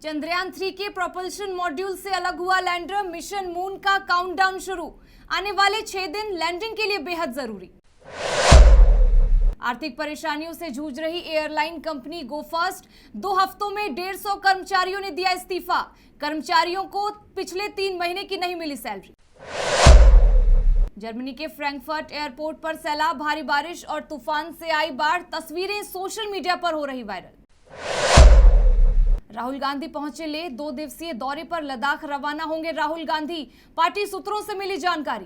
चंद्रयान 3 के propulsion module से अलग हुआ लैंडर, मिशन मून का काउंटडाउन शुरू। आने वाले 6 दिन लैंडिंग के लिए बेहद जरूरी। आर्थिक परेशानियों से जूझ रही एयरलाइन कंपनी गो फर्स्ट 2 हफ्तों में 150 कर्मचारियों ने दिया इस्तीफा। कर्मचारियों को पिछले 3 महीने की नहीं मिली सैलरी। जर्मनी के फ्रैंकफर्ट एयरपोर्ट पर सैलाब, भारी बारिश और तूफान से आई बाढ़, तस्वीरें सोशल मीडिया पर हो रही वायरल। राहुल गांधी पहुंचे ले 2 दिवसीय दौरे पर लद्दाख रवाना होंगे राहुल गांधी, पार्टी सूत्रों से मिली जानकारी।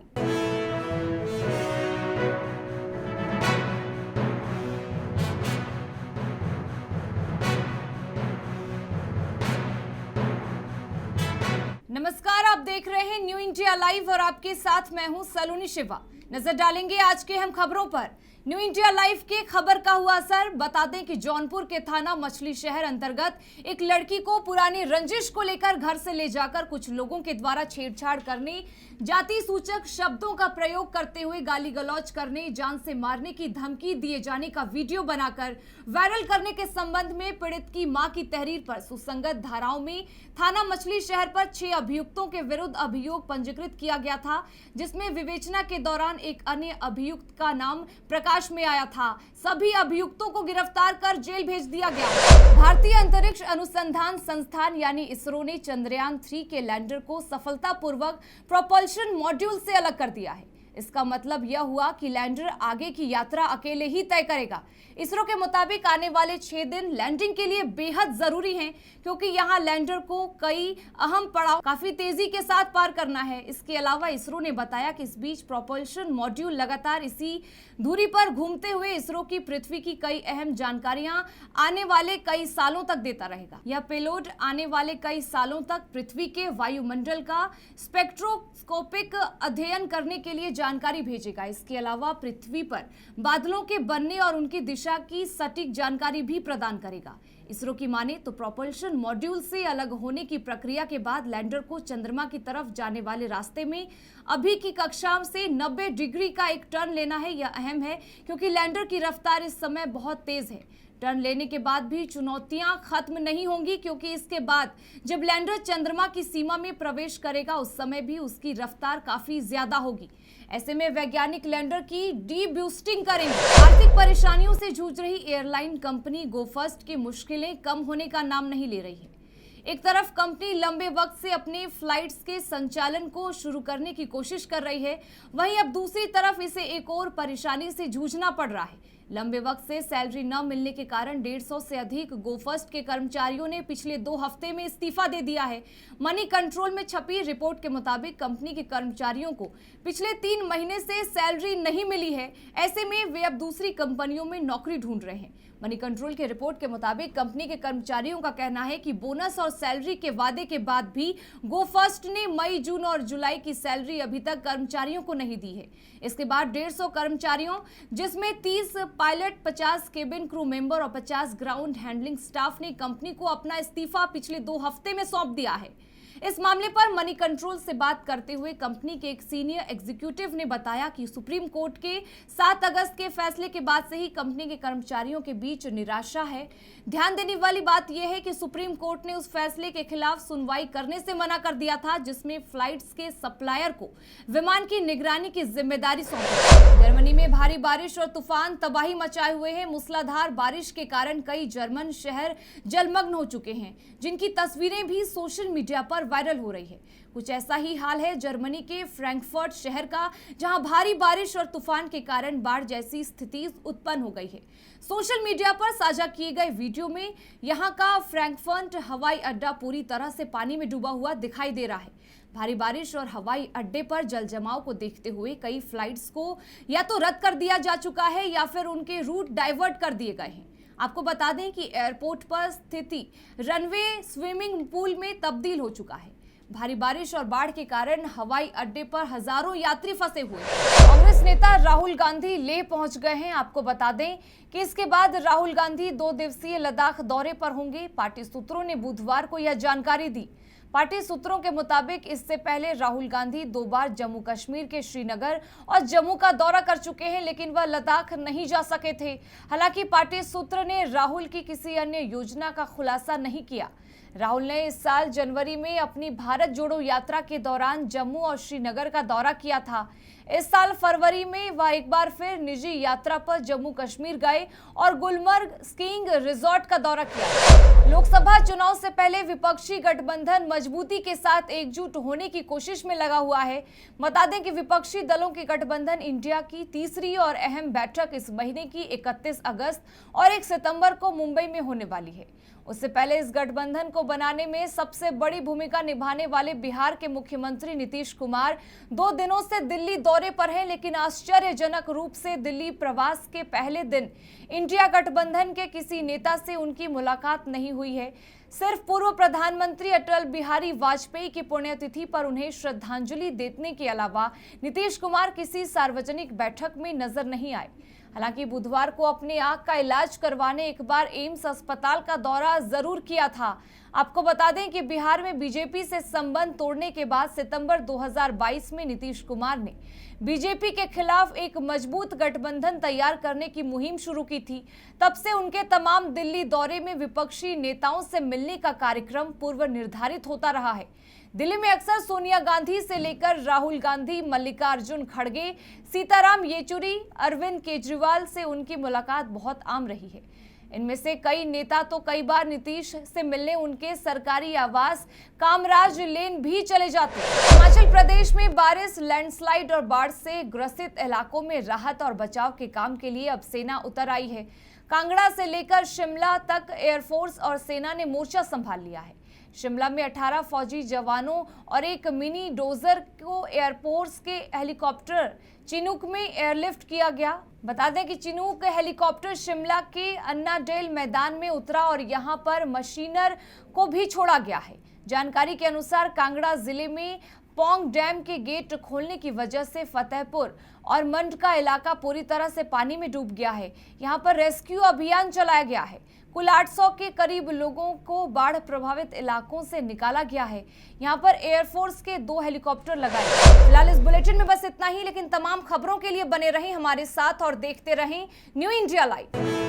नमस्कार, आप देख रहे हैं न्यू इंडिया लाइव और आपके साथ मैं हूं सलोनी शिवा। नजर डालेंगे आज के अहम खबरों पर। न्यू इंडिया लाइव के खबर का हुआ असर। बता दें कि जौनपुर के थाना मछली शहर अंतर्गत एक लड़की को पुरानी रंजिश को लेकर घर से ले जाकर कुछ लोगों के द्वारा छेड़छाड़ करने, जाति सूचक शब्दों का प्रयोग करते हुए गाली गलौज करने, जान से मारने की धमकी दिए जाने का वीडियो बनाकर वायरल करने के संबंध में पीड़ित की मां की तहरीर पर सुसंगत धाराओं में थाना मछली शहर पर 6 अभियुक्तों के विरुद्ध अभियोग पंजीकृत किया गया था, जिसमें विवेचना के दौरान एक अन्य अभियुक्त का नाम प्रकाश में आया था। सभी अभियुक्तों को गिरफ्तार कर जेल भेज दिया गया। भारतीय अंतरिक्ष अनुसंधान संस्थान यानी इसरो ने चंद्रयान 3 के लैंडर को सफलतापूर्वक प्रोपल्शन मॉड्यूल से अलग कर दिया है। इसका मतलब यह हुआ कि लैंडर आगे की यात्रा अकेले ही तय करेगा। इसरो के मुताबिक आने वाले 6 दिन लैंडिंग के लिए बेहद जरूरी हैं, क्योंकि यहां लैंडर को कई अहम पड़ाव काफी तेजी के साथ पार करना है। इसके अलावा इसरो ने बताया कि इस बीच प्रोपल्शन मॉड्यूल लगातार इसी दूरी पर घूमते हुए इसरो की पृथ्वी की कई अहम जानकारियां आने वाले कई सालों तक देता रहेगा। यह पेलोड आने वाले कई सालों तक पृथ्वी के वायुमंडल का स्पेक्ट्रोस्कोपिक अध्ययन करने के लिए जानकारी भेजेगा। इसके अलावा पृथ्वी पर बादलों के बनने और उनकी दिशा की सटीक जानकारी भी प्रदान करेगा। इसरो की माने तो प्रोपल्शन मॉड्यूल से अलग होने की प्रक्रिया के बाद लैंडर को चंद्रमा की तरफ जाने वाले रास्ते में अभी की कक्षा से 90 डिग्री का एक टर्न लेना है। यह अहम है क्योंकि लैंडर की रफ्तार इस समय बहुत तेज है। टर्न लेने के बाद भी चुनौतियां खत्म नहीं होंगी, क्योंकि इसके बाद जब लैंडर चंद्रमा की सीमा में प्रवेश करेगा उस समय भी उसकी रफ्तार काफी ज्यादा होगी। ऐसे में वैज्ञानिक लैंडर की डी-बूस्टिंग करेंगे। आर्थिक परेशानियों से जूझ रही एयरलाइन कंपनी गो फर्स्ट की मुश्किलें कम होने का नाम नहीं ले रही है। एक तरफ कंपनी लंबे वक्त से अपने फ्लाइट्स के संचालन को शुरू करने की कोशिश कर रही है, वहीं अब दूसरी तरफ इसे एक और परेशानी से जूझना पड़ रहा है। लंबे वक्त से सैलरी न मिलने के कारण 150 से अधिक गो फर्स्ट के कर्मचारियों ने पिछले 2 हफ्ते में इस्तीफा दे दिया है। मनी कंट्रोल में छपी रिपोर्ट के मुताबिक कंपनी के कर्मचारियों को पिछले 3 महीने से सैलरी नहीं मिली है। ऐसे में वे अब दूसरी कंपनियों में नौकरी ढूंढ रहे हैं। मनी कंट्रोल के रिपोर्ट के मुताबिक कंपनी के कर्मचारियों का कहना है कि बोनस और सैलरी के वादे के बाद भी गो फर्स्ट ने मई, जून और जुलाई की सैलरी अभी तक कर्मचारियों को नहीं दी है। इसके बाद 150 कर्मचारियों, जिसमें 30 पायलट, 50 केबिन क्रू मेंबर और 50 ग्राउंड हैंडलिंग स्टाफ ने कंपनी को अपना इस्तीफा पिछले 2 हफ्ते में सौंप दिया है। इस मामले पर मनी कंट्रोल से बात करते हुए कंपनी के एक सीनियर एग्जीक्यूटिव ने बताया कि सुप्रीम कोर्ट के 7 अगस्त के फैसले के बाद से ही कंपनी के कर्मचारियों के बीच निराशा है। ध्यान देने वाली बात यह है कि सुप्रीम कोर्ट ने उस फैसले के खिलाफ सुनवाई करने से मना कर दिया था, जिसमें फ्लाइट्स के सप्लायर को विमान की निगरानी की जिम्मेदारी सौंपी। जर्मनी में भारी बारिश और तूफान तबाही मचाए हुए हैं। मूसलाधार बारिश के कारण कई जर्मन शहर जलमग्न हो चुके हैं, जिनकी तस्वीरें भी सोशल मीडिया पर वायरल हो रही है। कुछ ऐसा ही हाल है जर्मनी के फ्रैंकफर्ट शहर का, जहां भारी बारिश और तूफान के कारण बाढ़ जैसी स्थिति उत्पन्न हो गई है। सोशल मीडिया पर साझा किए गए वीडियो में यहां का फ्रैंकफर्ट हवाई अड्डा पूरी तरह से पानी में डूबा हुआ दिखाई दे रहा है। भारी बारिश और हवाई अड्डे पर जल जमाव को देखते हुए कई फ्लाइट्स को या तो रद्द कर दिया जा चुका है या फिर उनके रूट डाइवर्ट कर दिए गए हैं। आपको बता दें कि एयरपोर्ट पर स्थिति रनवे स्विमिंग पूल में तब्दील हो चुका है। भारी बारिश और बाढ़ के कारण हवाई अड्डे पर हजारों यात्री फंसे हुए। कांग्रेस नेता राहुल गांधी लेह पहुंच गए हैं। आपको बता दें कि इसके बाद राहुल गांधी 2 दिवसीय लद्दाख दौरे पर होंगे। पार्टी सूत्रों ने बुधवार को यह जानकारी दी। पार्टी सूत्रों के मुताबिक इससे पहले राहुल गांधी 2 बार जम्मू कश्मीर के श्रीनगर और जम्मू का दौरा कर चुके हैं, लेकिन वह लद्दाख नहीं जा सके थे। हालांकि पार्टी सूत्र ने राहुल की किसी अन्य योजना का खुलासा नहीं किया। राहुल ने इस साल जनवरी में अपनी भारत जोड़ो यात्रा के दौरान जम्मू और श्रीनगर का दौरा किया था। इस साल फरवरी में वह एक बार फिर निजी यात्रा पर जम्मू कश्मीर गए और गुलमर्ग स्कीइंग रिजॉर्ट का दौरा किया। लोकसभा चुनाव से पहले विपक्षी गठबंधन मजबूती के साथ एकजुट होने की कोशिश में लगा हुआ है। बता दें कि विपक्षी दलों के गठबंधन इंडिया की तीसरी और अहम बैठक इस महीने की 31 अगस्त और 1 सितंबर को मुंबई में होने वाली है। उससे पहले इस गठबंधन को बनाने में सबसे बड़ी भूमिका निभाने वाले बिहार के मुख्यमंत्री नीतीश कुमार 2 दिनों से दिल्ली दौरे पर हैं, लेकिन आश्चर्यजनक रूप से दिल्ली प्रवास के पहले दिन इंडिया गठबंधन के किसी नेता से उनकी मुलाकात नहीं हुई है। सिर्फ पूर्व प्रधानमंत्री अटल बिहारी वाजपेयी की पुण्यतिथि पर उन्हें श्रद्धांजलि देने के अलावा नीतीश कुमार किसी सार्वजनिक बैठक में नजर नहीं आए। हालांकि बुधवार को अपने आंख का इलाज करवाने एक बार एम्स अस्पताल का दौरा जरूर किया था। आपको बता दें कि बिहार में बीजेपी से संबंध तोड़ने के बाद सितंबर 2022 में नीतीश कुमार ने बीजेपी के खिलाफ एक मजबूत गठबंधन तैयार करने की मुहिम शुरू की थी। तब से उनके तमाम दिल्ली दौरे में विपक्षी नेताओं से मिलने का कार्यक्रम पूर्व निर्धारित होता रहा है। दिल्ली में अक्सर सोनिया गांधी से लेकर राहुल गांधी, मल्लिकार्जुन खड़गे, सीताराम येचुरी, अरविंद केजरीवाल से उनकी मुलाकात बहुत आम रही है। इनमें से कई नेता तो कई बार नीतीश से मिलने उनके सरकारी आवास कामराज लेन भी चले जाते हैं। हिमाचल प्रदेश में बारिश, लैंडस्लाइड और बाढ़ से ग्रसित इलाकों में राहत और बचाव के काम के लिए अब सेना उतर आई है। कांगड़ा से लेकर शिमला तक एयरफोर्स और सेना ने मोर्चा संभाल लिया है। शिमला में 18 फौजी जवानों और एक मिनी डोजर को एयरफोर्स के हेलीकॉप्टर चिनूक में एयरलिफ्ट किया गया। बता दें कि चिनूक हेलीकॉप्टर शिमला के अन्ना डेल मैदान में उतरा और यहां पर मशीनर को भी छोड़ा गया है। जानकारी के अनुसार कांगड़ा जिले में पौंग डैम के गेट खोलने की वजह से फतेहपुर और मंड का इलाका पूरी तरह से पानी में डूब गया है। यहां पर रेस्क्यू अभियान चलाया गया है। कुल 800 के करीब लोगों को बाढ़ प्रभावित इलाकों से निकाला गया है। यहां पर एयरफोर्स के 2 हेलीकॉप्टर लगाए। फिलहाल इस बुलेटिन में बस इतना ही, लेकिन तमाम खबरों के लिए बने रहें हमारे साथ और देखते रहें न्यू इंडिया लाइव।